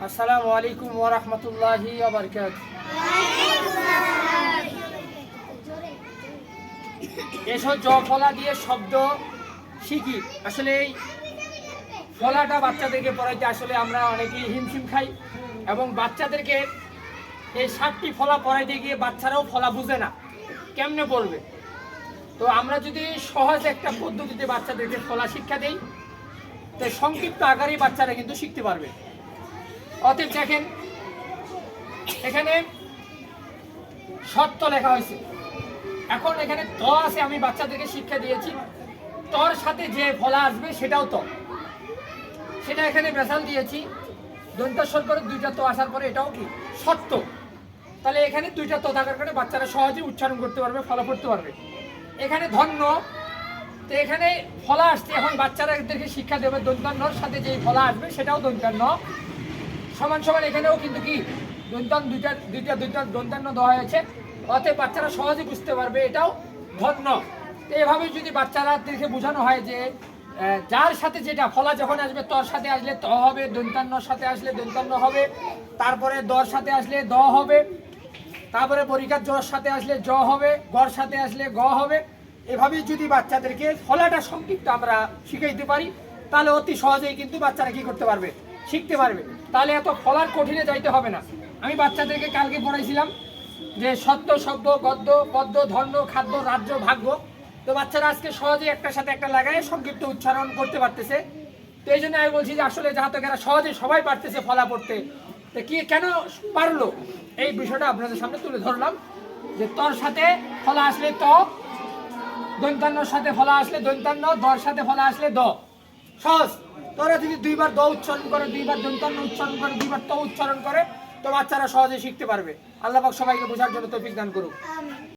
আসসালামু আলাইকুম ওয়া রাহমাতুল্লাহি ওয়া বারাকাতুহু। এসব জ ফলা দিয়ে শব্দ শিখি। আসলে এই ফলাটা বাচ্চাদেরকে পড়াইতে আসলে আমরা অনেকেই হিমশিম খাই, এবং বাচ্চাদেরকে এই 7টি ফলা পড়াইতে গিয়ে বাচ্চারাও ফলা বুঝে না, কেমনে পড়বে। তো আমরা যদি সহজ একটা পদ্ধতিতে বাচ্চাদেরকে ফলা শিক্ষা দেই, তো সংক্ষিপ্ত আকারেই বাচ্চারা কিন্তু শিখতে পারবে। অতএব দেখেন, এখানে সত্য লেখা হয়েছে। এখন এখানে ত আছে, আমি বাচ্চাদেরকে শিক্ষা দিয়েছি তর সাথে যে ফলা আসবে সেটাও ত, সেটা এখানে বেসাল দিয়েছি। দন্তাস্বর করে দুইটা তো আসার পরে এটাও কি সত্য। তাহলে এখানে দুইটা তো থাকার কারণে বাচ্চারা সহজে উচ্চারণ করতে পারবে, ফলা পড়তে পারবে। এখানে ধন্য, তো এখানে ফলা আসছে। এখন বাচ্চারা এদেরকে শিক্ষা দেবে দন্তান্নর সাথে যে ফলা আসবে সেটাও দন্তান্ন সমান সমান। এখানেও কিন্তু কি দন্তান দুইটা দন্তান্ন দেওয়া হয়েছে, অতএব বাচ্চারা সহজে বুঝতে পারবে এটাও ধন্য। এভাবে যদি বাচ্চারাদেরকে বোঝানো হয় যে যার সাথে যেটা ফলা যখন আসবে, তর সাথে আসলে ত হবে, দন্তান্নর সাথে আসলে দন্তান্ন হবে, তারপরে দর সাথে আসলে দ হবে, তারপরে পরীক্ষার জর সাথে আসলে জ হবে, গড় সাথে আসলে গ হবে। এভাবেই যদি বাচ্চাদেরকে ফলাটা সংক্ষিপ্ত আমরা শিখাইতে পারি, তাহলে অতি সহজেই কিন্তু বাচ্চারা কি করতে পারবে, শিখতে পারবে। তাহলে এত ফলার কঠিনে যাইতে হবে না। আমি বাচ্চাদেরকে কালকে পড়াইছিলাম যে সত্য, শব্দ, গদ্য, পদ্য, ধন্য, খাদ্য, রাজ্য, ভাগ্য। তো বাচ্চারা আজকে সহজে একটার সাথে একটা লাগায় সংক্ষিপ্ত উচ্চারণ করতে পারতেছে। তো এই জন্য আমি বলছি যে আসলে যাহাতো এরা সহজে সবাই পারতেছে ফলা পড়তে, তো কি কেন পারলো এই বিষয়টা আপনাদের সামনে তুলে ধরলাম। যে তর সাথে ফলা আসলে ত, দন্তান্নর সাথে ফলা আসলে দন্তান্ন, দর সাথে ফলা আসলে দ। সহজ। তোরা যদি দুইবার দ উচ্চারণ করে, দুইবার দন্তান্ন উচ্চারণ করে, দুইবার ত উচ্চারণ করে, তো বাচ্চারা সহজে শিখতে পারবে। আল্লাহ পাক সবাইকে বোঝার জন্য তৌফিক দান করুক।